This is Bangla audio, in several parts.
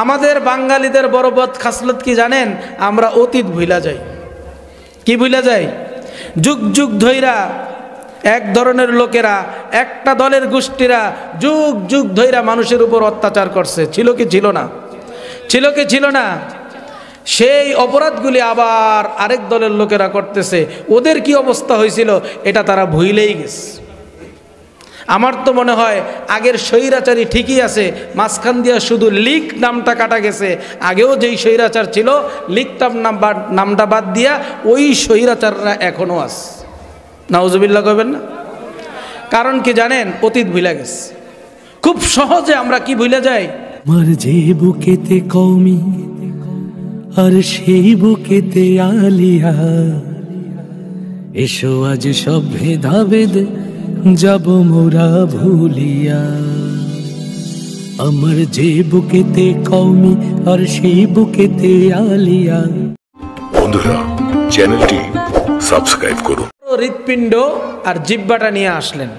আমাদের বাঙালিদের বড় বদ খাসলত কি জানেন? আমরা অতীত ভুলা যাই। কি ভুলা যাই? যুগ যুগ ধইরা এক ধরনের লোকেরা, একটা দলের গোষ্ঠীরা যুগ যুগ ধইরা মানুষের উপর অত্যাচার করছে। ছিল কি ছিল না? ছিল কি ছিল না? সেই অপরাধগুলি আবার আরেক দলের লোকেরা করতেছে। ওদের কি অবস্থা হয়েছিল এটা তারা ভুলেই গেছে। আমার তো মনে হয় আগের স্বৈরাচারী ঠিকই আছে, মাঝখান দিয়া শুধু লীগ নামটা কাটা গেছে। আগেও যেই স্বৈরাচার ছিল, লীগ নামটা বাদ দিয়া ওই স্বৈরাচাররা এখনো আছে। নাউজুবিল্লাহ কইবেন না? কারণ কি জানেন? অতীত ভুলে গেছে। খুব সহজে আমরা কি ভুলে যাই? মার যে বুকেতে কওমি আর সেই বুকেতে আলিয়া, এসো আজ সব ভেদাভেদ যাব মোরা ভুলিয়া। আমার যে বুকেতে কওমি আর সেই বুকেতে আলিয়া। বন্ধুরা, চ্যানেলটি সাবস্ক্রাইব করুন। হৃৎপিণ্ড আর জিহ্বাটা নিয়ে আসলেন।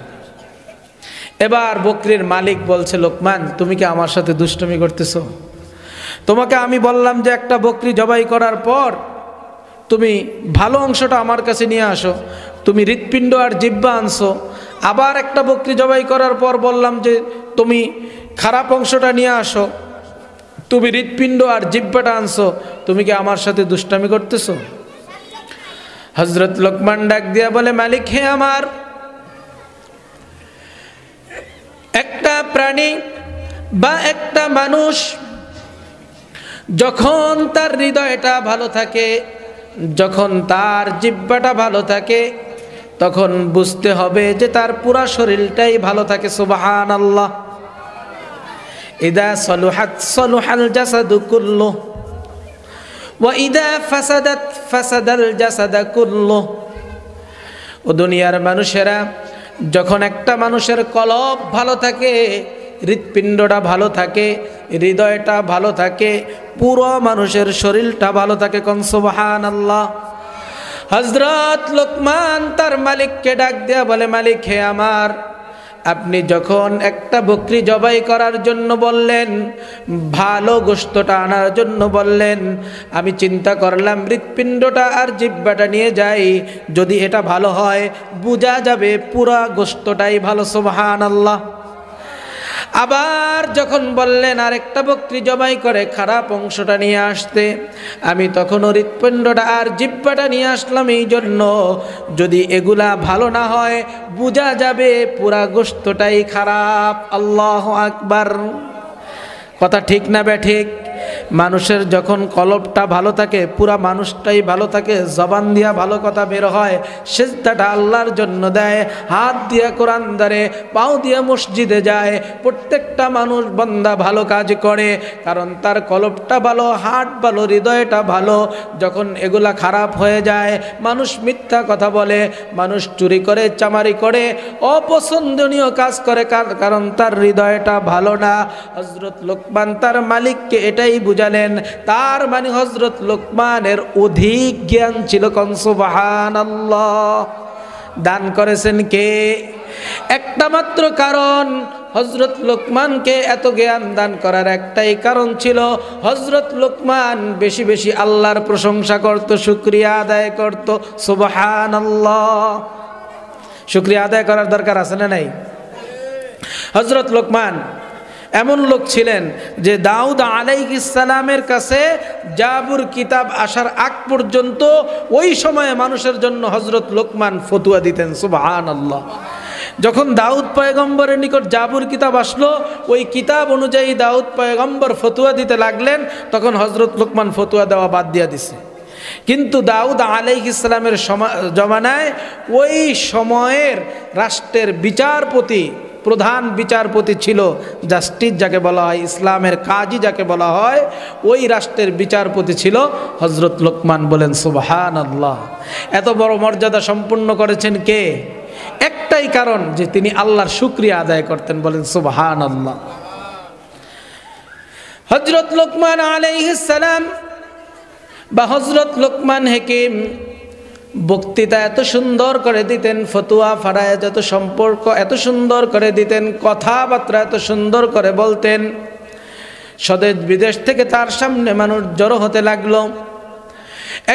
এবার বকরির মালিক বলছে, লোকমান তুমি কি আমার সাথে দুষ্টুমি করতেছো? তোমাকে আমি বললাম যে একটা বকরি জবাই করার পর তুমি ভালো অংশটা আমার কাছে নিয়ে আসো, তুমি হৃৎপিণ্ড আর জিহ্বা আনছো। আবার একটা বকরি জবাই করার পর বললাম যে তুমি খারাপ অংশটা নিয়ে আসো, তুমি হৃৎপিণ্ড আর জিহ্বাটা আনছো। তুমি কি আমার সাথে দুষ্টামি করতেছো? হযরত লোকমান ডাক দিয়া বলে, মালিক হে আমার, একটা প্রাণী বা একটা মানুষ যখন তার হৃদয়টা ভালো থাকে, যখন তার জিহ্বাটা ভালো থাকে, তখন বুঝতে হবে যে তার পুরা শরীরটাই ভালো থাকে। সুবহানাল্লাহ। ইদা সলুহাত সলুহাল জাসাদু কুল্লুহু ওয়া ইদা ফাসাদাত ফাসাদাল জাসাদু কুল্লুহু। ও দুনিয়ার মানুষেরা, যখন একটা মানুষের কলব ভালো থাকে, হৃৎপিণ্ডটা ভালো থাকে, হৃদয়টা ভালো থাকে, পুরো মানুষের শরীরটা ভালো থাকে। কোন সুবহানাল্লাহ। হযরত লোকমান তার মালিককে ডাক দেয়া বলে, মালিক হে আমার, আপনি যখন একটা বকরি জবাই করার জন্য বললেন, ভালো গোশতটা আনার জন্য বললেন, আমি চিন্তা করলাম হৃৎপিণ্ডটা আর জিহ্বাটা নিয়ে যাই, যদি এটা ভালো হয় বোঝা যাবে পুরা গোশতটাই ভালো। সুবহানাল্লাহ। আবার যখন বললেন আরেকটা বকরি জবাই করে খারাপ অংশটা নিয়ে আসতে, আমি তখনও হৃৎপিণ্ডটা আর জিহ্বাটা নিয়ে আসলাম এই জন্য, যদি এগুলা ভালো না হয় বোঝা যাবে পুরা গোশতটাই খারাপ। আল্লাহু আকবার। কথা ঠিক না ঠিক? মানুষের যখন কলবটা ভালো থাকে, পুরা মানুষটাই ভালো থাকে, জবান দিয়া ভালো কথা বের হয়, সিজদাটা আল্লাহর জন্য দেয়, হাত দিয়া কোরআন ধরে, পাও দিয়া মসজিদে যায়, প্রত্যেকটা মানুষ বান্দা ভালো কাজ করে, কারণ তার কলবটা ভালো, হাত ভালো, হৃদয়টা ভালো। যখন এগুলা খারাপ হয়ে যায়, মানুষ মিথ্যা কথা বলে, মানুষ চুরি করে, চামারি করে, অপছন্দনীয় কাজ করে, কারণ তার হৃদয়টা ভালো না। হযরত লোকমান তার মালিককে এটাই বুঝালেন। তার মানে হযরত লোকমানের অধিক জ্ঞান ছিল। কোন সুবহানাল্লাহ। দান করেছেন কে? একটা মাত্র কারণ, হযরত লোকমানকে এত জ্ঞান দান করার একটাই কারণ ছিল, হযরত লোকমান বেশি বেশি আল্লাহর প্রশংসা করত, শুকরিয়া আদায় করত। সুবহানাল্লাহ। শুকরিয়া আদায় করার দরকার আছে না নাই? হযরত লোকমান এমন লোক ছিলেন যে দাউদ আলাইহিস সালামের কাছে জাবুর কিতাব আসার আগ পর্যন্ত ওই সময়ে মানুষের জন্য হযরত লোকমান ফতোয়া দিতেন। সুবহানাল্লাহ। যখন দাউদ পয়গম্বরের নিকট জাবুর কিতাব আসলো, ওই কিতাব অনুযায়ী দাউদ পয়গম্বর ফতোয়া দিতে লাগলেন, তখন হযরত লোকমান ফতোয়া দেওয়া বাদ দিয়ে দিছে। কিন্তু দাউদ আলাইহিস সালামের জমানায় ওই সময়ের রাষ্ট্রের বিচারপতি, প্রধান বিচারপতি ছিল, জাস্টিস যাকে বলা হয়, ইসলামের কাজী যাকে বলা হয়, ওই রাষ্ট্রের বিচারপতি ছিল হযরত লোকমান। বলেন সুবহানাল্লাহ। এত বড় মর্যাদা সম্পন্ন করেছেন কে? একটাই কারণ, যে তিনি আল্লাহর শুকরিয়া আদায় করতেন। বলেন সুবহানাল্লাহ। হযরত লোকমান আলাইহিস সালাম বা হযরত লোকমান হাকিম বক্তৃতা এত সুন্দর করে দিতেন, ফতোয়া ফারায় যত সম্পর্ক এত সুন্দর করে দিতেন, কথাবার্তা এত সুন্দর করে বলতেন, স্বদেশ বিদেশ থেকে তার সামনে মানুষ জড়ো হতে লাগলো।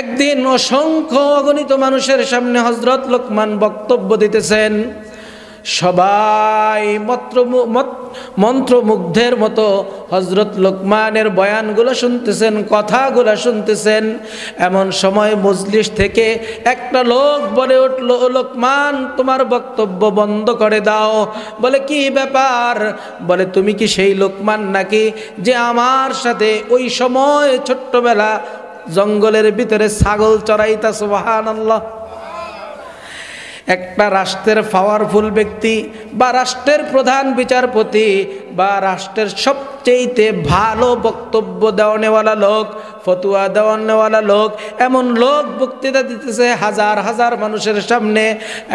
একদিন অসংখ্য অগণিত মানুষের সামনে হযরত লোকমান বক্তব্য দিতেছেন। সবাই মন্ত্রমুগ্ধের মতো হযরত লোকমানের বয়ানগুলো শুনতেছেন, কথাগুলো শুনতেছেন। এমন সময় মজলিস থেকে একটা লোক বলে উঠল, লোকমান তোমার বক্তব্য বন্ধ করে দাও। বলে কি ব্যাপার? বলে তুমি কি সেই লোকমান নাকি যে আমার সাথে ওই সময় ছোট্টবেলা জঙ্গলের ভিতরে ছাগল চড়াইতা? সুবহানাল্লাহ। একটা রাষ্ট্রের পাওয়ারফুল ব্যক্তি বা রাষ্ট্রের প্রধান বিচারপতি বা রাষ্ট্রের সবচেয়ে ভালো বক্তব্য দেওয়ানেওয়ালা লোক, ফতুয়া দেওয়ানেওয়ালা লোক, এমন লোক বক্তৃতা দিতেছে হাজার হাজার মানুষের সামনে।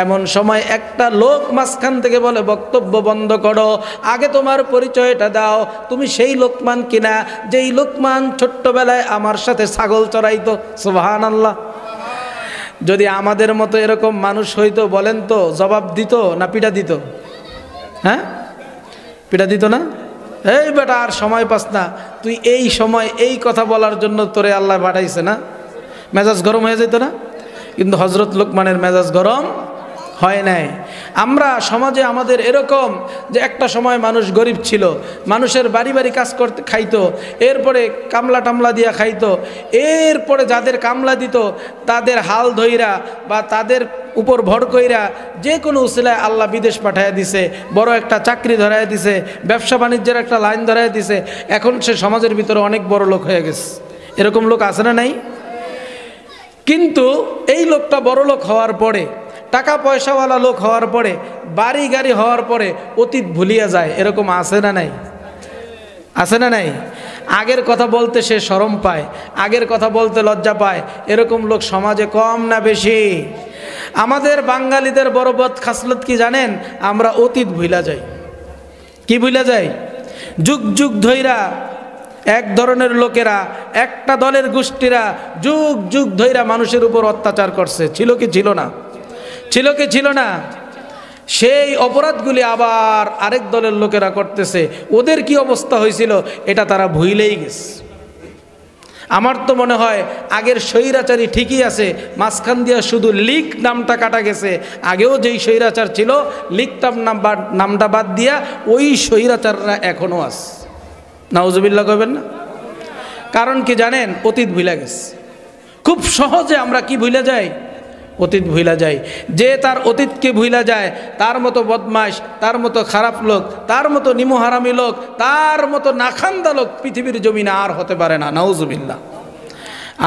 এমন সময় একটা লোক মাঝখান থেকে বলে বক্তব্য বন্ধ করো, আগে তোমার পরিচয়টা দাও। তুমি সেই লোকমান কিনা যেই লোকমান ছোট্টবেলায় আমার সাথে ছাগল চড়াইতো? সুবহানাল্লাহ। যদি আমাদের মতো এরকম মানুষ হইতো বলেন তো জবাব দিত না পিটা দিত? হ্যাঁ, পিটা দিত না? এই বেটা আর সময় পাস না, তুই এই সময় এই কথা বলার জন্য তোরে আল্লাহ পাঠাইছে না? মেজাজ গরম হয়ে যেত না? কিন্তু হযরত লোকমানের মেজাজ গরম হয় নাই। আমরা সমাজে আমাদের এরকম যে একটা সময় মানুষ গরিব ছিল, মানুষের বাড়ি বাড়ি কাজ করতে খাইতো, এরপরে কামলা টামলা দিয়া খাইতো, এরপরে যাদের কামলা দিত তাদের হাল ধইরা বা তাদের উপর ভর কইরা যে কোনো উসিলায় আল্লাহ বিদেশ পাঠাইয়া দিছে, বড় একটা চাকরি ধরাইয়া দিছে, ব্যবসা বাণিজ্যের একটা লাইন ধরাইয়া দিছে। এখন সে সমাজের ভিতরে অনেক বড় লোক হয়ে গেছে। এরকম লোক আছে না নাই? কিন্তু এই লোকটা বড় লোক হওয়ার পরে, টাকা পয়সাওয়ালা লোক হওয়ার পরে, বাড়ি গাড়ি হওয়ার পরে অতীত ভুলিয়া যায়। এরকম আছে না নাই? আছে না নাই? আগের কথা বলতে সে শরম পায়, আগের কথা বলতে লজ্জা পায়। এরকম লোক সমাজে কম না বেশি? আমাদের বাঙালিদের বড় বদ খাসলত কি জানেন? আমরা অতীত ভুলা যাই। কি ভুলা যাই? যুগ যুগ ধইরা এক ধরনের লোকেরা, একটা দলের গোষ্ঠীরা যুগ যুগ ধইরা মানুষের উপর অত্যাচার করছে। ছিল কি ছিল না? ছিল কি ছিল না? সেই অপরাধগুলি আবার আরেক দলের লোকেরা করতেছে। ওদের কি অবস্থা হয়েছিল এটা তারা ভুলেই গেছে। আমার তো মনে হয় আগের স্বৈরাচারী ঠিকই আছে, মাঝখান দিয়া শুধু লীগ নামটা কাটা গেছে। আগেও যেই স্বৈরাচার ছিল লীগটার নামটা বাদ দিয়া ওই স্বৈরাচাররা এখনও আছে। নাউজুবিল্লাহ কইবেন না? কারণ কি জানেন? অতীত ভুলে গেছে। খুব সহজে আমরা কি ভুলে যাই? অতীত ভুলা যায়। যে তার অতীতকে ভুলা যায়, তার মতো বদমাশ, তার মতো খারাপ লোক, তার মতো নিমহারামি লোক, তার মতো নাখান্দা লোক পৃথিবীর জমিনে আর হতে পারে না। নাউজুবিল্লাহ।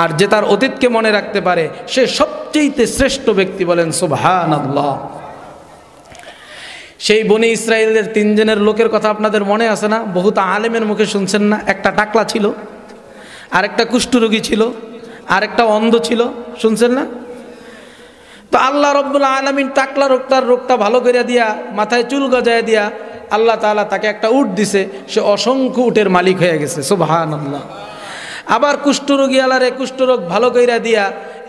আর যে তার অতীতকে মনে রাখতে পারে সে সবচেয়ে শ্রেষ্ঠ ব্যক্তি। বলেন সুবহানাল্লাহ। সেই বনি ইসরায়েলের 3 জনের লোকের কথা আপনাদের মনে আছে না? বহুত আলেমের মুখে শুনছেন না? একটা টাকলা ছিল, আরেকটা কুষ্ঠরোগী ছিল, আরেকটা অন্ধ ছিল। শুনছেন না? তো আল্লাহ রব্বুল আলামিন টাকলা রোগটা ভালো করে দিয়া, মাথায় চুল গজায় দিয়া আল্লাহ তাআলা তাকে একটা উট দিছে। সে অসংখ্য উটের মালিক হয়ে গেছে। সুবহানাল্লাহ। আবার কুষ্ঠরোগী আলারে কুষ্ঠরোগ ভালো কইরা দিয়া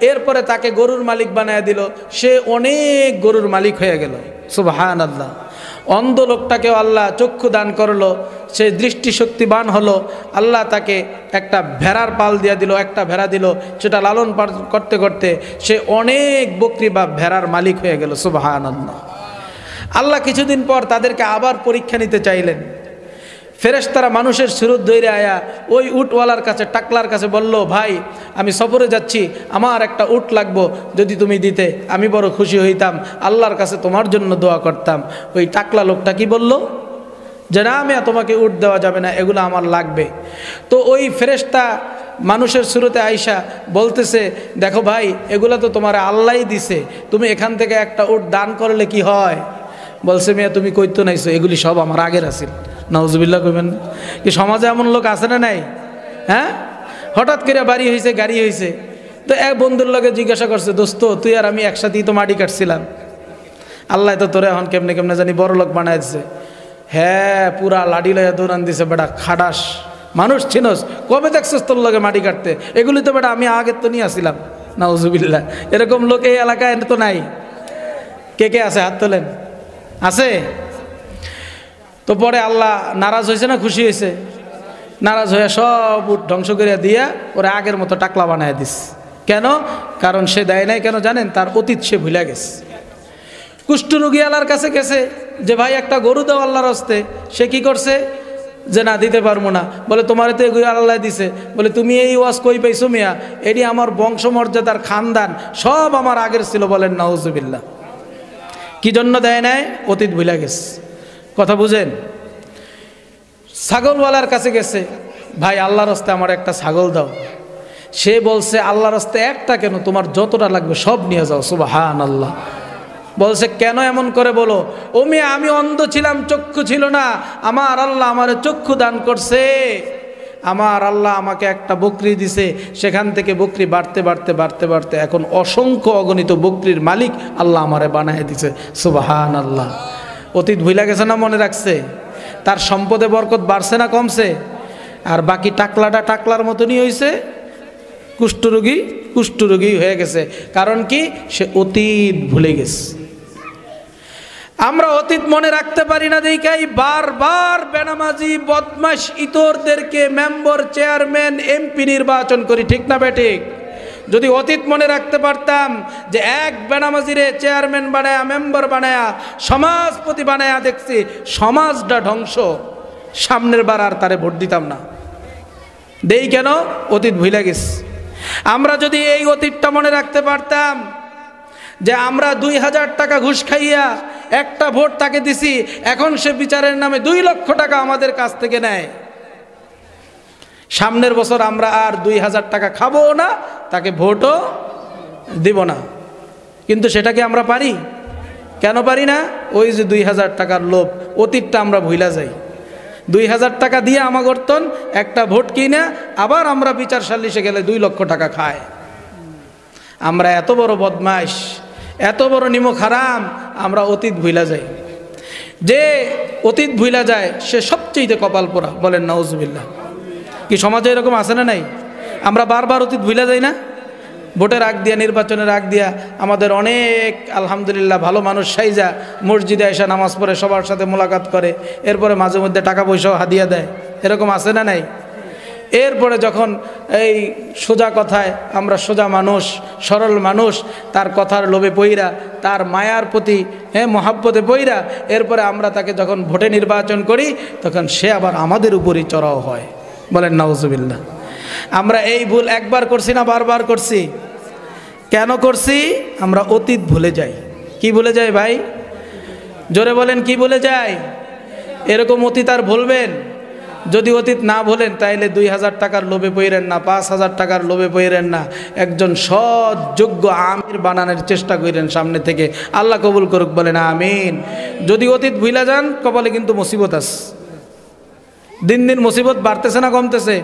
এরপরে তাকে গরুর মালিক বানায় দিল। সে অনেক গরুর মালিক হয়ে গেল। সুবহানাল্লাহ। অন্ধ লোকটাকেও আল্লাহ চক্ষু দান করলো, সে দৃষ্টিশক্তিবান হলো। আল্লাহ তাকে একটা ভেড়ার পাল দিয়া দিল, একটা ভেড়া দিল। সেটা লালন পালন করতে করতে সে অনেক বকরি বা ভেড়ার মালিক হয়ে গেল। সুবহানাল্লাহ। আল্লাহ কিছুদিন পর তাদেরকে আবার পরীক্ষা নিতে চাইলেন। ফেরেশতারা মানুষের সুরত ধরে আয়া ওই উটওয়ালার কাছে, টাকলার কাছে বলল, ভাই আমি সফরে যাচ্ছি, আমার একটা উট লাগবো, যদি তুমি দিতে আমি বড় খুশি হইতাম, আল্লাহর কাছে তোমার জন্য দোয়া করতাম। ওই টাকলা লোকটা কি বলল? যে না, আমি তোমাকে উট দেওয়া যাবে না, এগুলো আমার লাগবে। তো ওই ফেরেশতা মানুষের সুরতে আইসা বলতেছে, দেখো ভাই, এগুলো তো তোমার আল্লাহই দিছে, তুমি এখান থেকে একটা উট দান করলে কি হয়? বলছে, মিয়া তুমি কইতো নাইছো, এগুলি সব আমার আগের আছিল। নাউজুবিল্লাহ কইবেন। কি সমাজে এমন লোক আছে না নাই? হ্যাঁ, হঠাৎ করে বাড়ি হয়েছে, গাড়ি হয়েছে, তো এক বন্ধুর লগে জিজ্ঞাসা করছে, দোস্ত তুই আর আমি একসাথেই তো মাটি কাটছিলাম, আল্লাহ তো তোরে এখন কেমনে কেমনে জানি বড় লোক বানায় দিছে। হ্যাঁ, পুরা লাডি লইয়া দৌড়ান দিছে। বেটা খাডাস মানুষ চিনস, কবে দেখছিস তোর লগে মাটি কাটতে? এগুলি তো বেটা আমি আগের তো নিয়ে আসছিলাম। নাউজুবিল্লাহ। এরকম লোক এই এলাকায় তো নাই। কে কে আছে? হাত তোলেন। আছে? তো পরে আল্লাহ নারাজ হয়েছে না খুশি হয়েছে? নারাজ হয়ে সব উট ধ্বংস করে দিয়া ওরা আগের মতো টাকলা বানায় দিস। কেন? কারণ সে দেয় নাই কেন জানেন? তার অতীত সে ভুলে গেছে। কুষ্ঠরোগী আল্লাহর কাছে গেছে যে ভাই একটা গরু দাও আল্লাহর হস্তে। সে কি করছে? যে না, দিতে পারবো না। বলে তোমারে তো এগুলো আল্লাহ দিছে। বলে তুমি এই ওয়াজ কই পাইছো মিয়া? এটি আমার বংশমর্যাদার খানদান, সব আমার আগের ছিল। বলেন নাউজুবিল্লাহ। কি জন্য দেয় নাই? অতীত ভুলে গেছে। কথা বুঝেন? ছাগলওয়ালার কাছে গেছে, ভাই আল্লাহর হস্তে আমার একটা ছাগল দাও। সে বলছে আল্লাহর হস্তে একটা কেন, তোমার যতটা লাগবে সব নিয়ে যাও। সুবহানাল্লাহ। বলছে কেন এমন করে বলো? ও মেয়ে, আমি অন্ধ ছিলাম, চক্ষু ছিল না, আমার আল্লাহ আমার চক্ষু দান করছে। আমার আল্লাহ আমাকে একটা বকরি দিছে, সেখান থেকে বকরি বাড়তে বাড়তে বাড়তে বাড়তে এখন অসংখ্য অগণিত বকরির মালিক আল্লাহ আমারে বানায় দিছে। সুবহানাল্লাহ। অতীত ভুলে গেছে না মনে রাখছে? তার সম্পদে বরকত বাড়ছে না কমছে? আর বাকি টাকলাটা টাকলার মতনই হয়েছে, কুষ্ঠরোগী হয়ে গেছে। কারণ কি? সে অতীত ভুলে গেছে। আমরা অতীত মনে রাখতে পারি না দেখাই বারবার বেনামাজি বদমাশ ইতরদেরকে মেম্বার, চেয়ারম্যান, এমপি নির্বাচন করি। ঠিক না বেঠিক? যদি অতীত মনে রাখতে পারতাম যে এক বেনামাজিরে চেয়ারম্যান বানায়া, মেম্বার বানায়া, সমাজপতি বানায়া দেখছি সমাজটা ধ্বংস, সামনের বার আর তারে ভোট দিতাম না। দেই কেন? অতীত ভুলে গেছি। আমরা যদি এই অতীতটা মনে রাখতে পারতাম যে আমরা 2000 টাকা ঘুষ খাইয়া একটা ভোট তাকে দিছি, এখন সে বিচারের নামে 2 লক্ষ টাকা আমাদের কাছ থেকে নেয়, সামনের বছর আমরা আর 2000 টাকা খাবো না, তাকে ভোটও দিব না। কিন্তু সেটাকে আমরা পারি? কেন পারি না? ওই যে 2000 টাকার লোভ, অতীতটা আমরা ভুলা যাই। 2000 টাকা দিয়ে আমাগর্তন একটা ভোট কিনা আবার আমরা বিচার সালিশে গেলে 2 লক্ষ টাকা খায়। আমরা এত বড় বদমাইশ, এত বড় নিমক হারাম, আমরা অতীত ভুলা যাই। যে অতীত ভুলা যায় সে সবচেয়ে কপাল পোড়া। বলেন নাউজুবিল্লাহ। কি সমাজে এরকম আছে না নাই? আমরা বারবার অতীত ভুলা যাই না? ভোটের আগ দিয়া, নির্বাচনের আগ দিয়া আমাদের অনেক আলহামদুলিল্লাহ ভালো মানুষ সাইজা মসজিদে এসে নামাজ পড়ে, সবার সাথে মোলাকাত করে, এরপরে মাঝে মধ্যে টাকা পয়সাও হাদিয়া দেয়। এরকম আছে না নাই? এরপরে যখন এই সোজা কথায়, আমরা সোজা মানুষ, সরল মানুষ, তার কথার লোভে পইরা, তার মায়ার প্রতি মহাব্বতে পইরা, এরপরে আমরা তাকে যখন ভোটে নির্বাচন করি তখন সে আবার আমাদের উপরই চড়াও হয়। বলেন নাউজুবিল্লাহ। আমরা এই ভুল একবার করছি না বারবার করছি? কেন করছি? আমরা অতীত ভুলে যাই। কি ভুলে যাই ভাই? জোরে বলেন, কি ভুলে যাই? এরকম অতীত আর ভুলবেন? যদি অতীত না ভুলেন তাইলে 2000 টাকার লোভে পড়েন না, 5000 টাকার লোভে পড়েন না, একজন সৎ যোগ্য আমির বানানোর চেষ্টা করেন সামনে থেকে। আল্লাহ কবুল করুক। বলেন আমিন। যদি অতীত ভুলে যান কপালে কিন্তু মুসিবত আছে। দিন দিন মুসিবত বাড়তেছে না কমতেছে?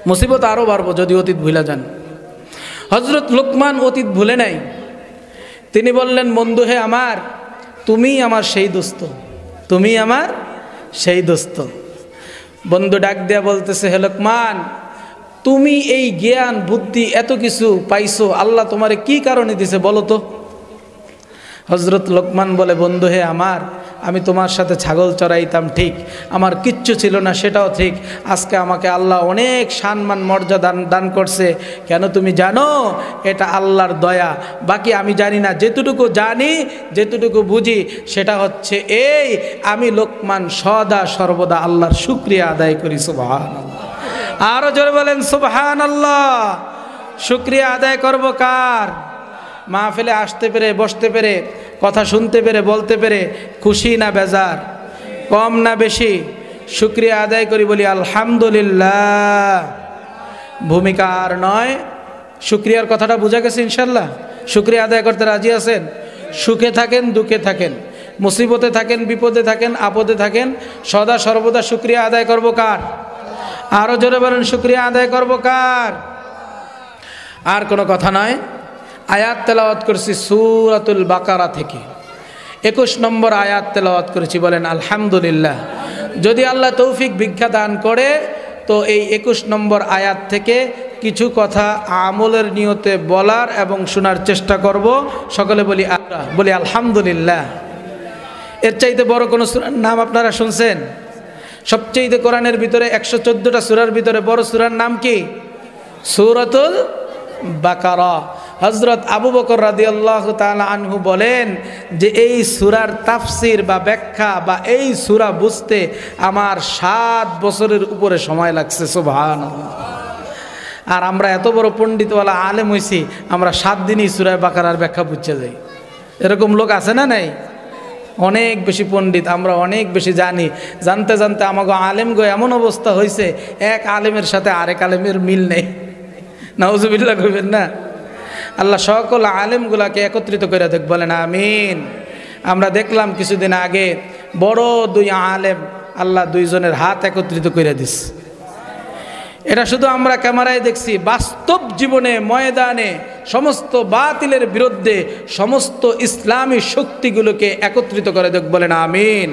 মুসিবত আরও বাড়বো যদি অতীত ভুলে যান। হযরত লোকমান অতীত ভুলে নাই। তিনি বললেন, বন্ধু হে আমার, তুমি আমার সেই দোস্ত, তুমি আমার সেই দোস্ত। বন্ধু ডাক দিয়া বলতেছে, হে লোকমান, তুমি এই জ্ঞান বুদ্ধি এত কিছু পাইছো, আল্লাহ তোমারে কি কারণে দিছে বলো তো? হযরত লোকমান বলে, বন্ধু হে আমার, আমি তোমার সাথে ছাগল চড়াইতাম ঠিক, আমার কিচ্ছু ছিল না সেটাও ঠিক, আজকে আমাকে আল্লাহ অনেক সম্মান মর্যাদা দান করছে। কেন তুমি জানো? এটা আল্লাহর দয়া। বাকি আমি জানি না, যেটুকু জানি, যেটুকু বুঝি সেটা হচ্ছে এই, আমি লোকমান সদা সর্বদা আল্লাহর শুকরিয়া আদায় করি। সুবহানাল্লাহ। আরো জোরে বলেন সুবহানাল্লাহ। শুকরিয়া আদায় করব কার? মাহফিলে আসতে পেরে, বসতে পেরে, কথা শুনতে পেরে, বলতে পেরে খুশি না বেজার? কম না বেশি? শুকরিয়া আদায় করি, বলি আলহামদুলিল্লাহ। ভূমিকা আর নয়। শুকরিয়ার কথাটা বোঝা গেছে ইনশাল্লাহ? শুকরিয়া আদায় করতে রাজি আছেন? সুখে থাকেন, দুঃখে থাকেন, মুসিবতে থাকেন, বিপদে থাকেন, আপদে থাকেন, সদা সর্বদা শুকরিয়া আদায় করব কার? আরো জোরে বলেন, শুকরিয়া আদায় করব কার? আর কোনো কথা নয়। আয়াত তেলাওয়াত করেছি সূরাতুল বাকারা থেকে, 21 নম্বর আয়াত তেলাওয়াত করেছি। বলেন আলহামদুলিল্লাহ। যদি আল্লাহ তৌফিক ভিক্ষা দান করে তো এই 21 নম্বর আয়াত থেকে কিছু কথা আমলের নিয়তে বলার এবং শোনার চেষ্টা করব। সকলে বলি আলহামদুলিল্লাহ। এর চাইতে বড় কোনো সূরার নাম আপনারা শুনছেন? সবচেয়ে কোরআনের ভিতরে 114টা সূরার ভিতরে বড় সূরার নাম কি? সূরাতুল বাকারা। হযরত আবু বকর রাদিয়াল্লাহু তাআলা আনহু বলেন যে এই সূরার তাফসীর বা ব্যাখ্যা বা এই সূরা বুঝতে আমার 7 বছরের উপরে সময় লাগছে। সুবহানাল্লাহ। আর আমরা এত বড় পণ্ডিতওয়ালা আলেম হইছি, আমরা 7 দিনই সূরা বাকারার ব্যাখ্যা বুঝতে যাই। এরকম লোক আছে না নাই? অনেক বেশি পণ্ডিত, আমরা অনেক বেশি জানি। জানতে জানতে আমাকে আলেম গো এমন অবস্থা হয়েছে, এক আলেমের সাথে আরেক আলেমের মিল নেই। নাউজুবিল্লাহ কইবেন না? আল্লাহ সকল আলেমগুলাকে একত্রিত করে দেখ, বলেন আমিন। আমরা দেখলাম কিছুদিন আগে বড় 2 আলেম, আল্লাহ 2 জনের হাত একত্রিত করে দিস। এটা শুধু আমরা ক্যামেরায় দেখছি, বাস্তব জীবনে ময়দানে সমস্ত বাতিলের বিরুদ্ধে সমস্ত ইসলামী শক্তিগুলোকে একত্রিত করে দেখ, বলেন আমিন।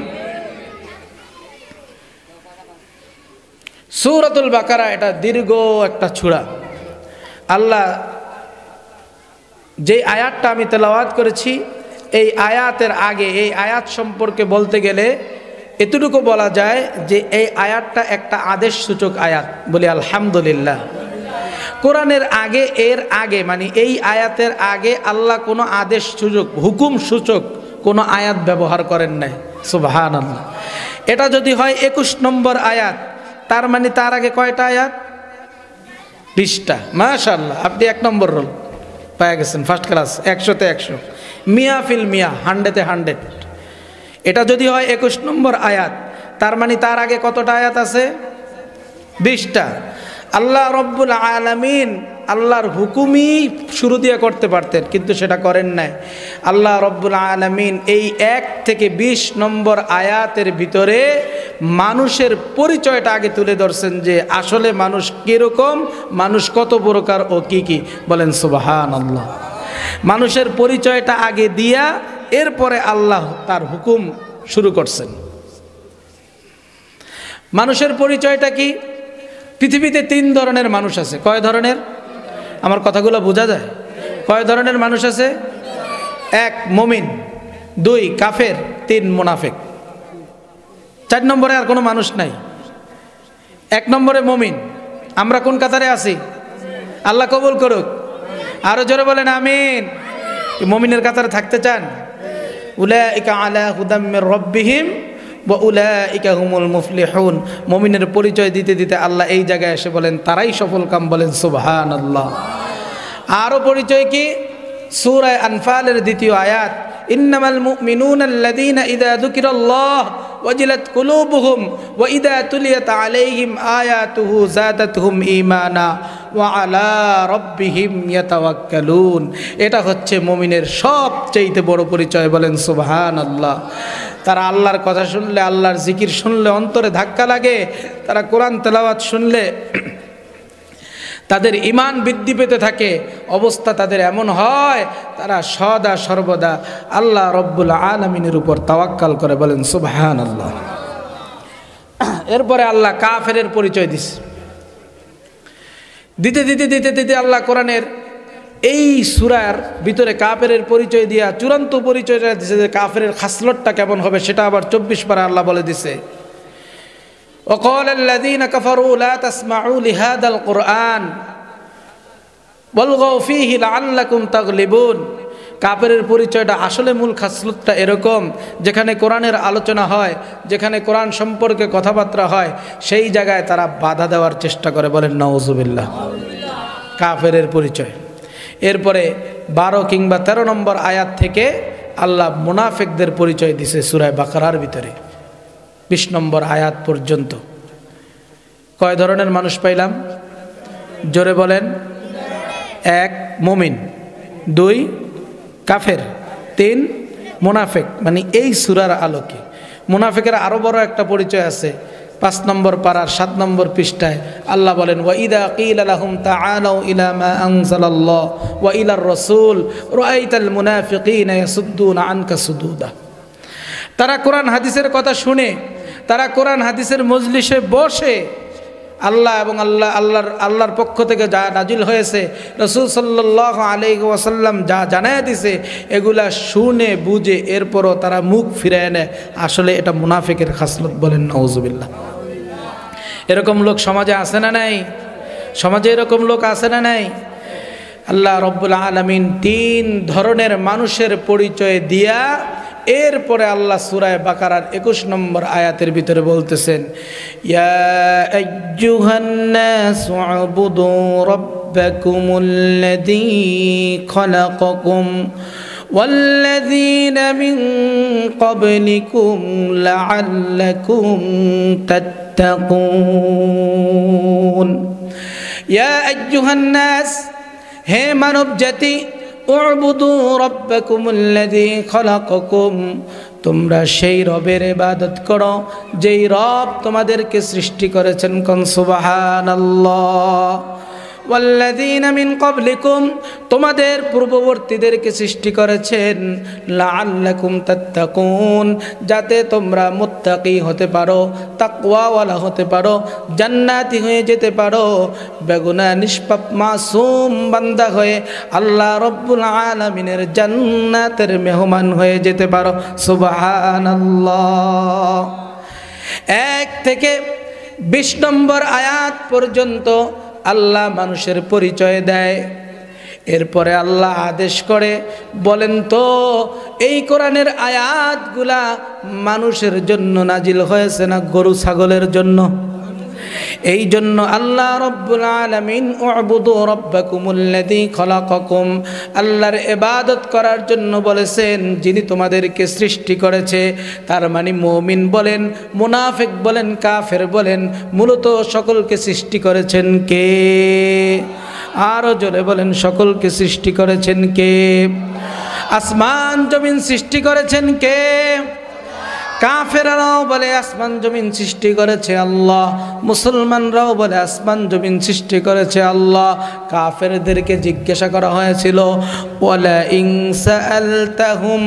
সূরাতুল বাকারা এটা দীর্ঘ একটা সূরা। আল্লাহ যে আয়াতটা আমি তেলাওয়াত করেছি, এই আয়াতের আগে এই আয়াত সম্পর্কে বলতে গেলে এতটুকু বলা যায় যে এই আয়াতটা একটা আদেশ সূচক আয়াত। বলি আলহামদুলিল্লাহ। কোরআনের আগে, এর আগে মানে এই আয়াতের আগে আল্লাহ কোনো আদেশ সূচক, হুকুম সূচক কোনো আয়াত ব্যবহার করেন নাই। সুবহানাল্লাহ। এটা যদি হয় 21 নম্বর আয়াত, তার মানে তার আগে কয়টা আয়াত? 20টা। মাশাআল্লাহ, আপনি 1 নম্বর রোল পেয়ে গেছেন, ফার্স্ট ক্লাস। 100-তে 100, মিয়া ফিল মিয়া, 100-তে 100। এটা যদি হয় 21 নম্বর আয়াত, তার মানে তার আগে কতটা আয়াত আছে? 20টা। আল্লাহ রব্বুল আলামিন আল্লাহর হুকুমই শুরু দিয়ে করতে পারতেন, কিন্তু সেটা করেন নাই। আল্লাহ রব্বুল আলামিন এই 1 থেকে 20 নম্বর আয়াতের ভিতরে মানুষের পরিচয়টা আগে তুলে ধরছেন, যে আসলে মানুষ কীরকম, মানুষ কত প্রকার ও কি কি। বলেন সুবহানাল্লাহ। মানুষের পরিচয়টা আগে দিয়া এরপরে আল্লাহ তার হুকুম শুরু করছেন। মানুষের পরিচয়টা কি? পৃথিবীতে 3 ধরনের মানুষ আছে। কয় ধরনের? আমার কথাগুলো বোঝা যায়? কয় ধরনের মানুষ আছে? 1 মুমিন, 2 কাফের, 3 মুনাফিক। 4 নম্বরে আর কোনো মানুষ নাই। 1 নম্বরে মুমিন। আমরা কোন কাতারে আছি? আল্লাহ কবুল করুক। আরো জোরে বলেন আমিন। মুমিনের কাতারে থাকতে চান? উলাইকা আলা হুদাম মির রাব্বিহিম ওয়া উলাইকা হুমুল মুফলিহুন। মুমিনের পরিচয় দিতে দিতে আল্লাহ এই জায়গায় এসে বলেন তারাই সফল কাম। বলেন সুবহানাল্লাহ। আরো পরিচয় কি? সূরা আনফালের 2য় আয়াত, ইন্নামাল মুমিনুনা আল্লাযীনা ইযা যুকিরাল্লাহ ওয়াজিলাত কুলুবুহুম ওয়া ইযা তুলিয়াত আলাইহিম আয়াতুহু যাদাতহুম ঈমানা ওয়া আলা রাব্বিহিম ইয়াতাওয়াক্কালুন। এটা হচ্ছে মুমিনের সবচেয়ে বড় পরিচয়। বলেন সুবহানাল্লাহ। তারা আল্লাহর কথা শুনলে, আল্লাহর জিকির শুনলে অন্তরে ধাক্কা লাগে। তারা কোরআন তেলাওয়াত শুনলে তাদের ঈমান বৃদ্ধি পেতে থাকে। অবস্থা তাদের এমন হয়, তারা সদা সর্বদা আল্লাহ রব্বুল আলামিনের উপর তাওয়াক্কাল করে। বলেন সুবহানাল্লাহ। এরপরে আল্লাহ কাফেরের পরিচয় দিতে দিতে আল্লাহ কোরআনের এই সূরার ভিতরে কাফেরের পরিচয় দিয়া চূড়ান্ত পরিচয়টা দিছে, যে কাফেরের খাসলতটা কেমন হবে সেটা আবার 24 পারা আল্লাহ বলে দিছে। وقال الذين كفروا لا تسمعوا لهذا القرآن والغوا فيه لعلكم تغلبون। কাফেরের পরিচয়টা আসলে মূল খাসলতটা এরকম, যেখানে কোরআনের আলোচনা হয়, যেখানে কোরআন সম্পর্কে কথাবার্তা হয়, সেই জায়গায় তারা বাধা দেওয়ার চেষ্টা করে। বলেন নাউজুবিল্লাহ। কাফেরের পরিচয়। এরপরে 12 কিংবা 13 নম্বর আয়াত থেকে আল্লাহ মুনাফিকদের পরিচয় দিছে সূরা বাকারার ভিতরে 20 নম্বর আয়াত পর্যন্ত। কয় ধরনের মানুষ পাইলাম? জোরে বলেন। 1 মুমিন, 2 কাফের, 3 মুনাফিক। মানে এই সূরার আলোকে মুনাফিকের আরো বড় একটা পরিচয় আছে। 5 নম্বর পারার 7 নম্বর পৃষ্ঠায় আল্লাহ বলেন, ওয়া ইযা কিলা লাহুম তাআলাউ ইলা মা আনজালাল্লাহ ওয়া ইলার রাসূল রাআইতাল মুনাফিকিনা ইয়াসুদ্দুনা আনকা সুদুদা। তারা কোরআন হাদিসের কথা শুনে, তারা কোরআন হাদিসের মজলিসে বসে আল্লাহ এবং আল্লাহর পক্ষ থেকে যা নাজিল হয়েছে, রাসূল সাল্লাল্লাহু আলাইহি ওয়াসাল্লাম যা জানায়া দিছে, এগুলা শুনে বুঝে এরপরও তারা মুখ ফিরায় নেয়। আসলে এটা মুনাফিকের খাসলত। বলেন নাউজুবিল্লাহ। এরকম লোক সমাজে আছে না নাই? সমাজে এরকম লোক আছে না নাই? আল্লাহ রব্বুল আলামিন 3 ধরনের মানুষের পরিচয় দিয়া এরপরে আল্লাহ সূরা বাকারার 21 নম্বর আয়াতের ভিতরে বলতেছেন, ইয়া আইয়ুহান নাসু উবুদু রাব্বাকুমুল্লাযী খলাকাকুম ওয়াল্লাযীনা মিন ক্বাবলিকুম লাআল্লাকুম তাত্তাকুন। ইয়া আইয়ুহান নাস, হে মানব জাতি, উবুদু রাব্বাকুমুল্লাযী খলাকাকুম, তোমরা সেই রবের ইবাদত করো যেই রব তোমাদেরকে সৃষ্টি করেছেন। কোন সুবহানাল্লাহ। ওয়াল্লাযীনা মিন ক্বাবলিকুম, তোমাদের পূর্ববর্তীদেরকে সৃষ্টি করেছেন। লাআল্লাকুম তাত্তাকুন, যাতে তোমরা মুত্তাকি হতে পারো, তাকওয়াওয়ালা হতে পারো, জান্নাতি হয়ে যেতে পারো, বেগুনাহ নিষ্পাপ মাসুম বান্দা হয়ে আল্লাহ রব্বুল আলামিনের জান্নাতের মেহমান হয়ে যেতে পারো। সুবহানাল্লাহ। 1 থেকে 20 নম্বর আয়াত পর্যন্ত আল্লাহ মানুষের পরিচয় দেয়। এরপরে আল্লাহ আদেশ করে, বলেন তো এই কোরআনের আয়াতগুলা মানুষের জন্য নাজিল হয়েছে না গরু ছাগলের জন্য? এই জন্য আল্লাহ রব্বুল আলামিন উবুদু রাব্বাকুমুল্লাযী খলাকাকুম, আল্লাহর ইবাদত করার জন্য বলেছেন যিনি তোমাদেরকে সৃষ্টি করেছে। তার মানে মুমিন বলেন, মুনাফিক বলেন, কাফের বলেন, মূলত সকলকে সৃষ্টি করেছেন কে? আরো জোরে বলেন, সকলকে সৃষ্টি করেছেন কে? আসমান জমিন সৃষ্টি করেছেন কে? কাফেররাও বলে আসমান জমিন সৃষ্টি করেছে আল্লাহ, মুসলমানরাও বলে আসমান জমিন সৃষ্টি করেছে আল্লাহ। কাফেরদেরকে জিজ্ঞাসা করা হয়েছিল, ওয়ালা ইন সাআলতাহুম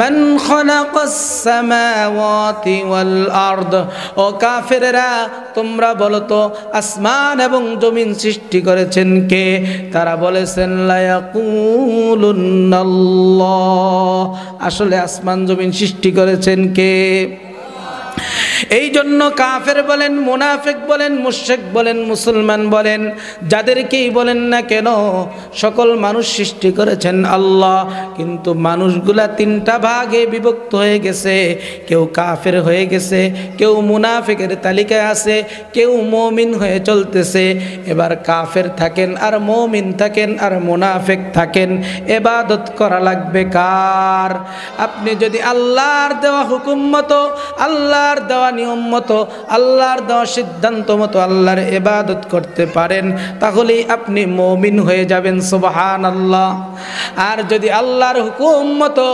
মান খালাকাস সামাওয়াতি ওয়াল আরদ, ও কাফেররা তোমরা বলো তো আসমান এবং জমিন সৃষ্টি করেছেন কে? তারা বলেছেন লা ইয়াকুলুনাল্লাহ, আসলে আসমান জমিন সৃষ্টি করেছেন কে? এই জন্য কাফের বলেন, মুনাফিক বলেন, মুশরিক বলেন, মুসলমান বলেন, যাদেরকেই বলেন না কেন, সকল মানুষ সৃষ্টি করেছেন আল্লাহ। কিন্তু মানুষগুলা 3টা ভাগে বিভক্ত হয়ে গেছে। কেউ কাফের হয়ে গেছে, কেউ মুনাফিকের তালিকায় আছে, কেউ মুমিন হয়ে চলতেছে। এবার কাফের থাকেন আর মুমিন থাকেন আর মুনাফিক থাকেন, ইবাদত করা লাগবে কার? আপনি যদি আল্লাহর দেওয়া হুকুম মতো, আল্লাহর দেওয়া নিয়ম মতো, আল্লাহর দেওয়া সিদ্ধান্ত মতো আল্লাহর ইবাদত করতে পারেন, তাহলেই আপনি মুমিন হয়ে যাবেন। সুবহানাল্লাহ। আর যদি আল্লাহর হুকুম মতো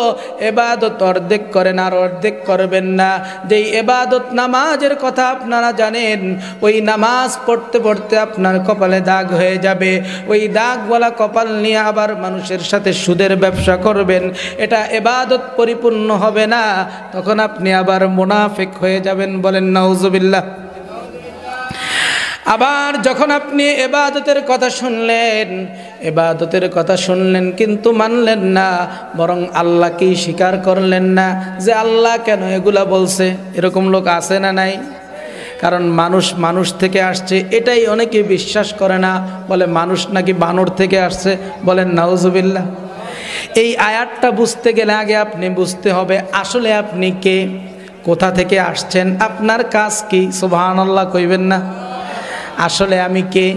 ইবাদত অর্ধেক করেন আর অর্ধেক করবেন না, যেই ইবাদত নামাজের কথা আপনারা জানেন, ওই নামাজ পড়তে পড়তে আপনার কপালে দাগ হয়ে যাবে, ওই দাগওয়ালা কপাল নিয়ে আবার মানুষের সাথে সুদের ব্যবসা করবেন, এটা ইবাদত পরিপূর্ণ হবে না। তখন আপনি আবার মুনাফিক হয়ে যাবেন। বলেন নাউজুবিল্লাহ। আবার যখন আপনি ইবাদতের কথা শুনলেন, ইবাদতের কথা শুনলেন কিন্তু মানলেন না, বরং আল্লাহকেই স্বীকার করলেন না যে আল্লাহ কেন এগুলা বলছে। এরকম লোক আছে না নাই? কারণ মানুষ থেকে আসছে এটাই অনেকে বিশ্বাস করে না, বলে মানুষ নাকি বানর থেকে আসছে। বলেন নাউজুবিল্লাহ। এই আয়াতটা বুঝতে গেলে আগে আপনি বুঝতে হবে আসলে আপনি কে, কোথা থেকে আসছেন, আপনার কাজ কি? সুবহানাল্লাহ কইবেন না? আসলে আমি কে,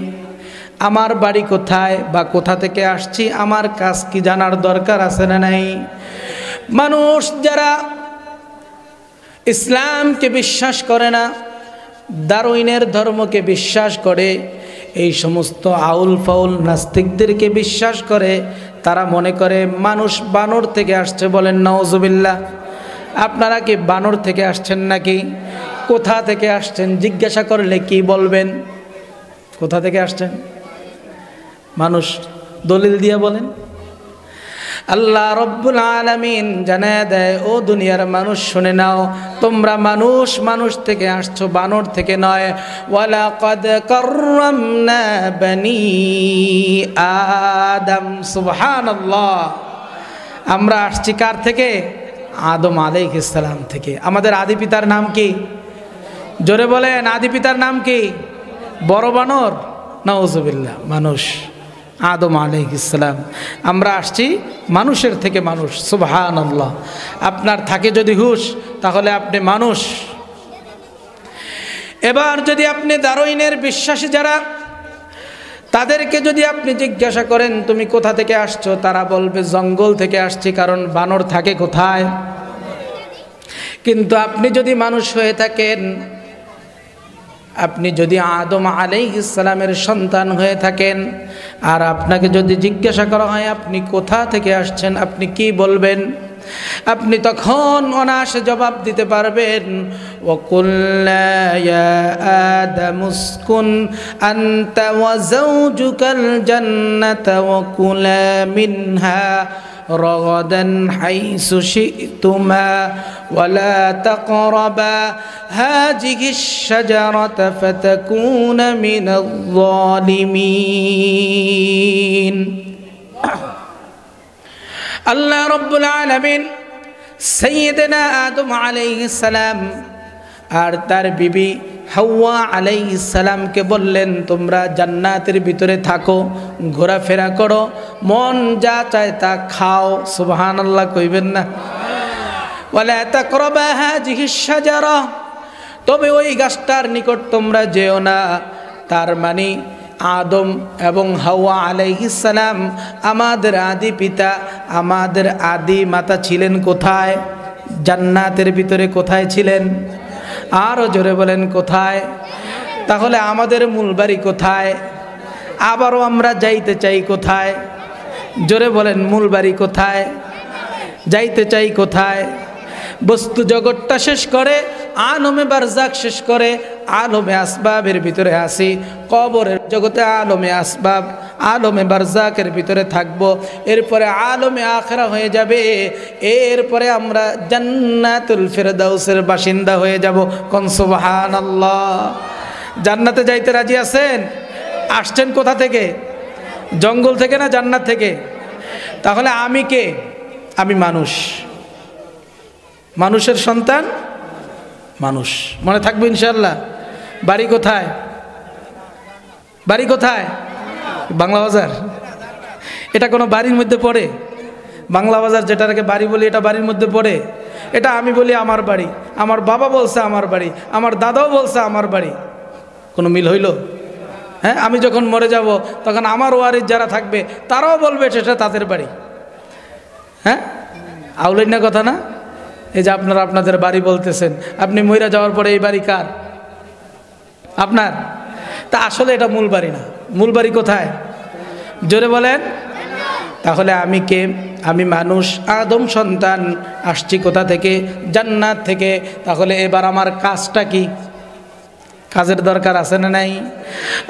আমার বাড়ি কোথায় বা কোথা থেকে আসছি, আমার কাজ কি জানার দরকার আছে না নাই? মানুষ যারা ইসলামকে বিশ্বাস করে না, দারুইনের ধর্মকে বিশ্বাস করে, এই সমস্ত আউল ফাউল নাস্তিকদেরকে বিশ্বাস করে, তারা মনে করে মানুষ বানর থেকে আসছে। বলেন নাউজুবিল্লাহ। আপনারা কি বানর থেকে আসছেন নাকি? কোথা থেকে আসছেন জিজ্ঞাসা করলে কি বলবেন? কোথা থেকে আসছেন? মানুষ দলিল দিয়ে বলেন। আল্লাহ রব্বুল আলামিন জানায় দেয়, ও দুনিয়ার মানুষ শুনে নাও, তোমরা মানুষ থেকে আসছো, বানর থেকে নয়। ওয়ালাকাদ কাররামনা বনি আদম। সুবহানাল্লাহ। আমরা আসছি কার থেকে? আদম আলাইহিস সালাম থেকে। আমাদের আদি পিতার নাম কি? জোরে বলেন, আদি পিতার নাম কি? বড় বানর, নাউজুবিল্লাহ, মানুষ আদম আলাইহিস সালাম। আমরা আসছি মানুষের থেকে মানুষ, সুবহানাল্লাহ। আপনার থাকে যদি হুঁশ তাহলে আপনি মানুষ। এবার যদি আপনি দারুইনের বিশ্বাসী যারা, তাদেরকে যদি আপনি জিজ্ঞাসা করেন তুমি কোথা থেকে আসছো, তারা বলবে জঙ্গল থেকে আসছি, কারণ বানর থাকে কোথায়। কিন্তু আপনি যদি মানুষ হয়ে থাকেন, আপনি যদি আদম আলাইহিস সালামের সন্তান হয়ে থাকেন, আর আপনাকে যদি জিজ্ঞাসা করা হয় আপনি কোথা থেকে আসছেন, আপনি কি বলবেন? আপনি তখন অনায়াসে জবাব দিতে পারবেন, ওয়াকুল্না ইয়া আদামু উসকুন আনতা ওয়া যাওজুকাল জান্নাতা ওয়া কুলা মিনহা রগাদান হাইসু শি'তুমা ওয়া লা তাকরাবা হাযিহিশ শাজারাতা ফাতাকুনা মিনাল যালিমিন। আল্লাহ রব্বুল আলামিন সাইয়্যিদনা আদম আলাইহিস সালাম আর তার বিবি হাওয়া আলাইহিস সালামকে বললেন তোমরা জান্নাতের ভিতরে থাকো, ঘোরাফেরা করো, মন যা চায় তা খাও। সুবহানাল্লাহ কইবেন না? ওয়ালা তাকরাবা হাযিহিশ শাজারা, তবে ওই গাছটার নিকট তোমরা যেও না। তার মানে আদম এবং হাওয়া আলাইহিস সালাম আমাদের আদি পিতা, আমাদের আদি মাতা ছিলেন কোথায়? জান্নাতের ভিতরে। কোথায় ছিলেন? আরও জোরে বলেন কোথায়? তাহলে আমাদের মূল বাড়ি কোথায়? আবারও আমরা যাইতে চাই কোথায়? জোরে বলেন মূল বাড়ি কোথায়? যাইতে চাই কোথায়? বস্তু জগৎটা শেষ করে, আলমে বারজাক শেষ করে, আলমে আসবাবের ভিতরে আসি, কবরের জগতে আলমে আসবাব, আলমে বারজাকের ভিতরে থাকবো, এরপরে আলমে আখিরা হয়ে যাবে, এরপরে আমরা জান্নাতুল ফিরদাউসের বাসিন্দা হয়ে যাব। কোন সুবহানাল্লাহ। জান্নাতে যাইতে রাজি আছেন? আসছেন কোথা থেকে? জঙ্গল থেকে না জান্নাত থেকে? তাহলে আমি কে? আমি মানুষ, মানুষের সন্তান, মানুষ। মনে থাকবে ইনশাআল্লাহ। বাড়ি কোথায়? বাড়ি কোথায়? বাংলা বাজার। এটা কোনো বাড়ির মধ্যে পড়ে? বাংলা বাজার যেটাকে বাড়ি বলি, এটা বাড়ির মধ্যে পড়ে? এটা আমি বলি আমার বাড়ি, আমার বাবা বলছে আমার বাড়ি, আমার দাদাও বলছে আমার বাড়ি। কোনো মিল হইল? হ্যাঁ, আমি যখন মরে যাব তখন আমার ওয়ারিস যারা থাকবে তারাও বলবে সেটা তাদের বাড়ি। হ্যাঁ, আউলাইনা কথা না? এই যে আপনারা আপনাদের বাড়ি বলতেছেন, আপনি মইরা যাওয়ার পরে এই বাড়ি কার? আপনার। তা আসলে এটা মূল বাড়ি না। মূল বাড়ি কোথায়? জোরে বলেন। তাহলে আমি কে? আমি মানুষ, আদম সন্তান, আসছি কোথা থেকে? জান্নাত থেকে। তাহলে এবার আমার কাজটা কি? কাজের দরকার আছে না নাই?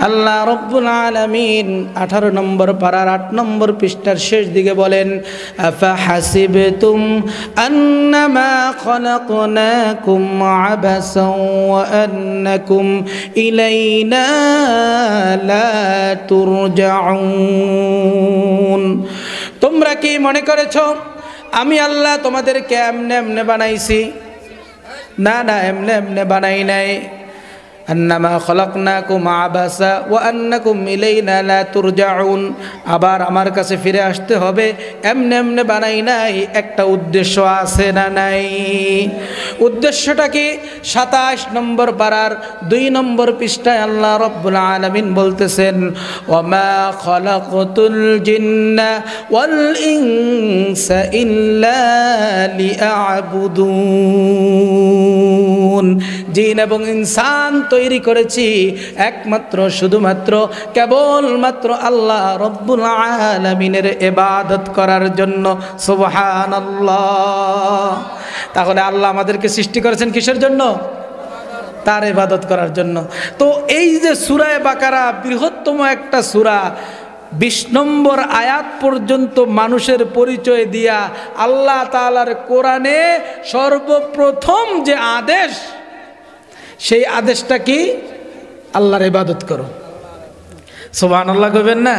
আল্লাহ রব্বুল আলামিন 18 নম্বর পারার 8 নম্বর পৃষ্ঠার শেষ দিকে বলেন, আফা হাসিবতুম আন্নামা খলাকনাকুম আবাসাও ওয়া আন্নাকুম ইলাইনা লা তুরজাউন। তোমরা কি মনে করেছো আমি আল্লাহ তোমাদেরকে এমনে এমনে বানাইছি? না না, এমনে এমনে বানাই নাই। আন্নামা খলাকনাকুম আবাসা ওয়া আন্নাকুম ইলাইনা লা তুরজাউন, আবার আমার কাছে ফিরে আসতে হবে, এমনে এমনে বানাই নাই। একটা উদ্দেশ্য আছে না নাই? উদ্দেশ্যটা কি? 27 নম্বর পারার 2 নম্বর পৃষ্ঠায় আল্লাহ রব্বুল আলামিন বলতেছেন, ওয়ামা খলাকতুল জিন্না ওয়াল ইনসা ইল্লা লিয়াবুদুন। জিন এবং ইনসান তৈরি করেছি একমাত্র শুধুমাত্র কেবলমাত্র আল্লাহ রব্বুল আলামিনের ইবাদত করার জন্য। সুবহানাল্লাহ। তাহলে আল্লাহ আমাদেরকে সৃষ্টি করেছেন কিসের জন্য? তার ইবাদত করার জন্য। তো এই যে সূরা বাকারা বৃহত্তম একটা সূরা, 20 নম্বর আয়াত পর্যন্ত মানুষের পরিচয় দিয়া আল্লাহ তাআলার কোরআনে সর্বপ্রথম যে আদেশ, সেই আদেশটা কি? আল্লাহর ইবাদত করো। সুবহানাল্লাহ কইবেন না?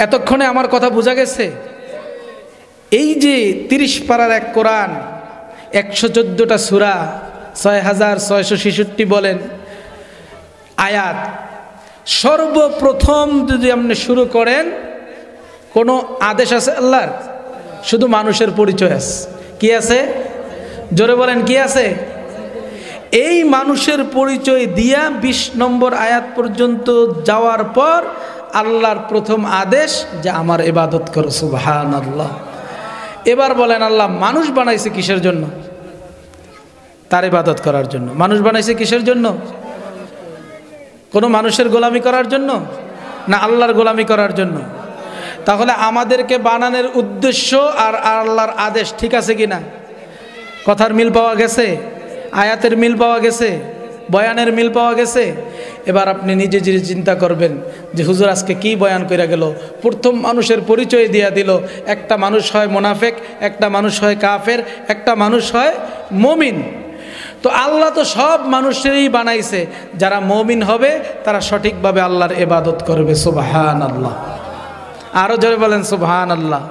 এতক্ষণে আমার কথা বোঝা গেছে? এই যে 30 পারার এক কোরআন, 114টা সূরা, 6666 বলেন, আয়াত সর্বপ্রথম যদি আপনি শুরু করেন, কোনো আদেশ আছে আল্লাহর? শুধু মানুষের পরিচয় আছে। কি আছে? জোরে বলেন, কি আছে? এই মানুষের পরিচয় দিয়া 20 নম্বর আয়াত পর্যন্ত যাওয়ার পর আল্লাহর প্রথম আদেশ যে আমার ইবাদত করো। সুবহানাল্লাহ। এবার বলেন, আল্লাহ মানুষ বানাইছে কিসের জন্য? তার ইবাদত করার জন্য। মানুষ বানাইছে কিসের জন্য? কোনো মানুষের গোলামি করার জন্য না আল্লাহর গোলামি করার জন্য? তাহলে আমাদেরকে বানানোর উদ্দেশ্য আর আল্লাহর আদেশ ঠিক আছে কিনা? কথার মিল পাওয়া গেছে, আয়াতের মিল পাওয়া গেছে, বয়ানের মিল পাওয়া গেছে। এবার আপনি নিজে নিজে চিন্তা করবেন যে হুজুর আজকে কি বয়ান করে গেল। প্রথম মানুষের পরিচয় দিয়া দিল। একটা মানুষ হয় মুনাফিক, একটা মানুষ হয় কাফের, একটা মানুষ হয় মুমিন। তো আল্লাহ তো সব মানুষেরই বানাইছে, যারা মুমিন হবে তারা সঠিকভাবে আল্লাহর ইবাদত করবে। সুবহানাল্লাহ। আরো জোরে বলেন সুবহানাল্লাহ।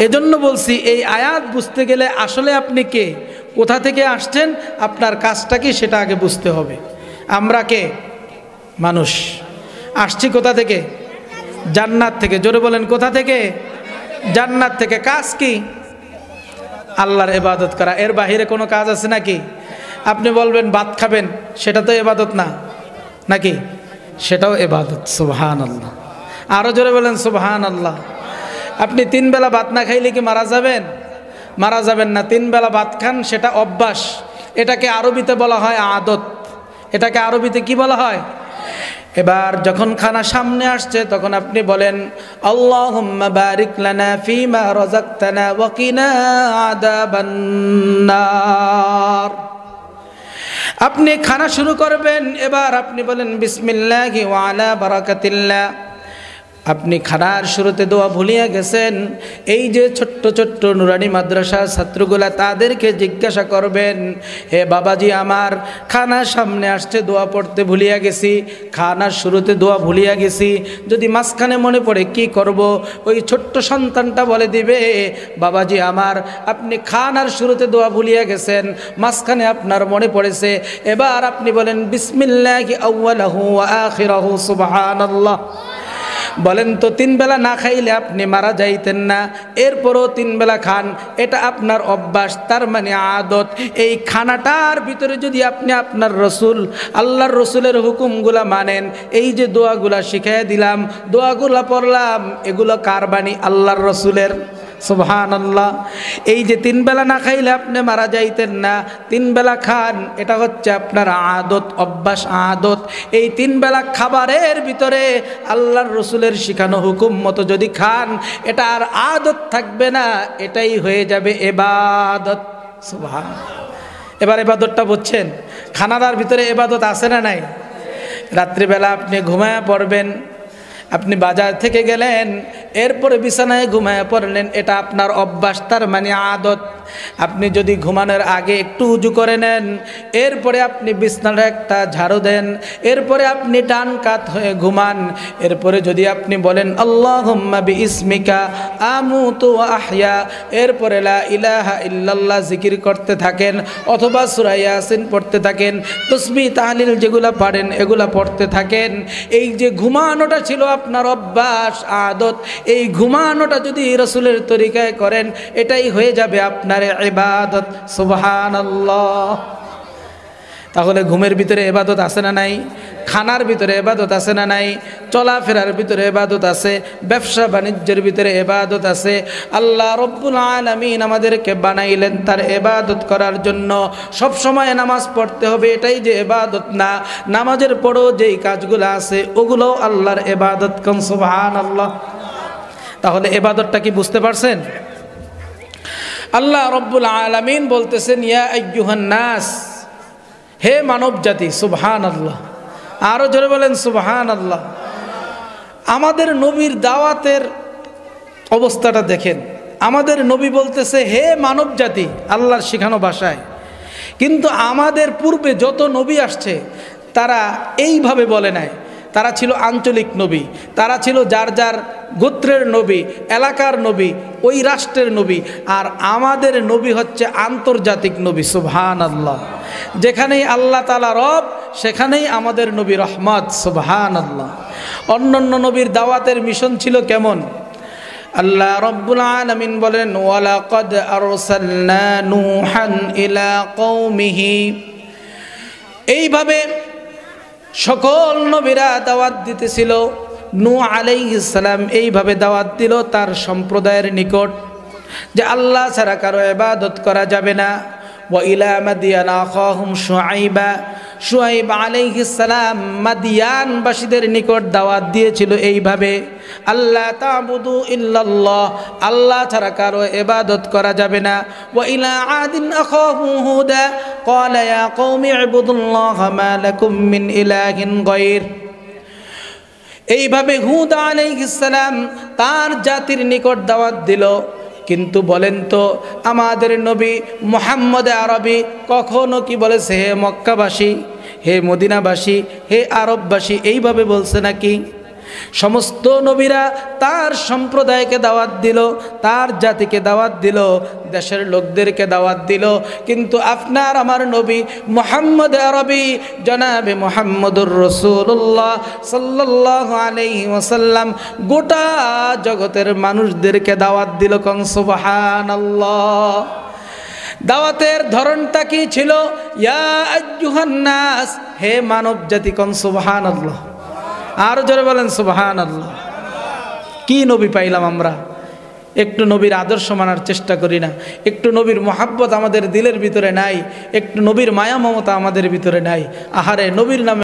এজন্য বলছি এই আয়াত বুঝতে গেলে আসলে আপনি কে, কোথা থেকে আসছেন, আপনার কাজটা কি সেটা আগে বুঝতে হবে। আমরা কে? মানুষ। আসছি কোথা থেকে? জান্নাত থেকে। জোরে বলেন কোথা থেকে? জান্নাত থেকে। কাজ কি? আল্লাহর ইবাদত করা। এর বাহিরে কোনো কাজ আছে নাকি? আপনি বলবেন ভাত খাবেন, সেটা তো ইবাদত না নাকি? সেটাও ইবাদত। সুবহানাল্লাহ। আরো জোরে বলেন সুবহানাল্লাহ। আপনি 3 বেলা ভাত না খাইলে কি মারা যাবেন? মারা যাবেন না। 3 বেলা ভাত খান, সেটা অভ্যাস। এটাকে আরবিতে বলা হয় আদত। এটাকে আরবিতে কি বলা হয়? এবার যখন খানা সামনে আসছে তখন আপনি বলেন আল্লাহুম্মা বারিক লানা ফিমা রাযাকতানা ওয়া কিনা আযাবান নার। আপনি খানা শুরু করবেন, এবার আপনি বলেন বিসমিল্লাহি ওয়া আলা বারাকাতিল্লাহ। আপনি খানার শুরুতে দোয়া ভুলিয়া গেছেন। এই যে ছোট্ট ছোট্ট নুরানি মাদ্রাসার ছাত্রগুলা, তাদেরকে জিজ্ঞাসা করবেন, হে বাবাজি আমার, খানার সামনে আসছে দোয়া পড়তে ভুলিয়া গেছি, খানার শুরুতে দোয়া ভুলিয়া গেছি, যদি মাঝখানে মনে পড়ে কি করব? ওই ছোট্ট সন্তানটা বলে দিবে, বাবাজি আমার, আপনি খানার শুরুতে দোয়া ভুলিয়া গেছেন, মাঝখানে আপনার মনে পড়েছে, এবার আপনি বলেন বিসমিল্লাহি আউয়ালাহু ওয়া আখিরাহু সুবহানাল্লাহ। বলেন তো 3 বেলা না খাইলে আপনি মারা যাইতেন না, এরপরও 3 বেলা খান, এটা আপনার অভ্যাস, তার মানে আদত। এই খানাটার ভিতরে যদি আপনি আপনার রসুল, আল্লাহর রসুলের হুকুমগুলা মানেন, এই যে দোয়াগুলা শিখাইয়া দিলাম, দোয়াগুলা পড়লাম, এগুলো কার বাণী? আল্লাহর রসুলের। সুবহানাল্লাহ। এই যে 3 বেলা না খাইলে আপনি মারা যাইতেন না, 3 বেলা খান, এটা হচ্ছে আপনার আদত, অভ্যাস, আদত। এই 3 বেলা খাবারের ভিতরে আল্লাহর রসুলের শিখানো হুকুম মতো যদি খান, এটা আর আদত থাকবে না, এটাই হয়ে যাবে ইবাদত। সুবহানাল্লাহ। এবার ইবাদতটা বুঝছেন? খানাদার ভিতরে ইবাদত আছে না নাই? রাত্রিবেলা আপনি ঘুমায়া পড়বেন, আপনি বাজার থেকে গেলেন, এরপরে বিছানায় ঘুমায়া পড়লেন, এটা আপনার অভ্যাস, তার মানে আদত। আপনি যদি ঘুমানোর আগে একটু উজু করে নেন, এরপরে আপনি বিছানাটা একটা ঝাড়ু দেন, এরপরে আপনি ডান কাত হয়ে ঘুমান, এরপরে যদি আপনি বলেন আল্লাহুম্মা বিইসমিকা আমুতু ওয়া আহয়া, এরপরে লা ইলাহা ইল্লাল্লাহ জিকির করতে থাকেন, অথবা সূরা ইয়াসিন পড়তে থাকেন, তাসবিহ তাহলিল যেগুলা পারেন এগুলা পড়তে থাকেন। এই যে ঘুমানোটা ছিল আপনার অভ্যাস, আদত, এই ঘুমানোটা যদি রাসূলের তরিকায় করেন, এটাই হয়ে যাবে আপনার ইবাদত। সুবহানাল্লাহ। তাহলে ঘুমের ভিতরে ইবাদত আছে না নাই? খানার ভিতরে ইবাদত আছে না নাই? চলাফেরার ভিতরে ইবাদত আছে, ব্যবসা বাণিজ্যের ভিতরে ইবাদত আছে। আল্লাহ রব্বুল আলামিন আমাদেরকে বানাইলেন তার ইবাদত করার জন্য। সব সময় নামাজ পড়তে হবে, এটাই যে ইবাদত না। নামাজের পরেও যেই কাজগুলো আছে ওগুলোও আল্লাহর ইবাদত। কোন সুবহানাল্লাহ। তাহলে ইবাদতটা কি বুঝতে পারছেন? আল্লাহ রব্বুল আলামিন বলতেছেন ইয়া আইয়ুহান নাস, হে মানব জাতি। সুবহানাল্লাহ। আরো জোরে বলেন সুবহানাল্লাহ। আমাদের নবীর দাওয়াতের অবস্থাটা দেখেন। আমাদের নবী বলতেছে হে মানব জাতি, আল্লাহর শিখানো ভাষায়। কিন্তু আমাদের পূর্বে যত নবী আসছে তারা এইভাবে বলে নাই। তারা ছিল আঞ্চলিক নবী, তারা ছিল যার যার গোত্রের নবী, এলাকার নবী, ওই রাষ্ট্রের নবী। আর আমাদের নবী হচ্ছে আন্তর্জাতিক নবী। সুবহানাল্লাহ। যেখানেই আল্লাহ তাআলা রব সেখানেই আমাদের নবী রহমত, সুবহানাল্লাহ। অন্যান্য নবীর দাওয়াতের মিশন ছিল কেমন? আল্লাহ রাব্বুল আলামিন বলেন, ওয়ালাকাদ আরসালনা নূহান ইলা কওমিহি। এইভাবে সকল নবীরা দাওয়াত দিতেছিল। নূহ আলাইহিস সালাম এইভাবে দাওয়াত দিল তার সম্প্রদায়ের নিকট যে আল্লাহ ছাড়া কারো ইবাদত করা যাবে না। ওয়া ইলা মাদিয়ান আখাহুম শুআইবা, শুআইব আলাইহিস সালাম মাদিয়ানবাসীদের নিকট দাওয়াত দিয়েছিল এইভাবে, আল্লাহ তা'বুদু ইল্লাল্লাহ, আল্লাহ ছাড়া কারো ইবাদত করা যাবে না। ওয়া ইলা আদিন আখাহুম হুদা ক্বালা ইয়া কওমি ইবুদুল্লাহা মা লাকুম মিন ইলাহিন গায়র। এইভাবে হুদ আলাইহিস সালাম তার জাতির নিকট দাওয়াত দিল। কিন্তু বলেন তো, আমাদের নবী মুহাম্মদ আরবি কখনো কি বলেছে হে মক্কাবাসী, হে মদিনাবাসী, হে আরববাসী এইভাবে বলছে নাকি? সমস্ত নবীরা তার সম্প্রদায়কে দাওয়াত দিল, তার জাতিকে দাওয়াত দিল, দেশের লোকদেরকে দাওয়াত দিল। কিন্তু আপনার আমার নবী মুহাম্মদ আরবি জনাবে মুহাম্মদুর রাসূলুল্লাহ সাল্লাল্লাহু আলাইহি ওয়াসাল্লাম গোটা জগতের মানুষদেরকে দাওয়াত দিল। কোন সুবহানাল্লাহ। দাওয়াতের ধরনটা কি ছিল? ইয়া আইয়ুহান নাস, হে মানব জাতি। কোন সুবহানাল্লাহ। আরো জোরে বলেন সুবহানাল্লাহ। কি নবী পাইলাম আমরা? একটু নবীর আদর্শ মানার চেষ্টা করি না, একটু নবীর মহাব্বত আমাদের দিলের ভিতরে নাই, একটু নবীর মায়া মমতা আমাদের ভিতরে নাই। আহারে, নবীর নামে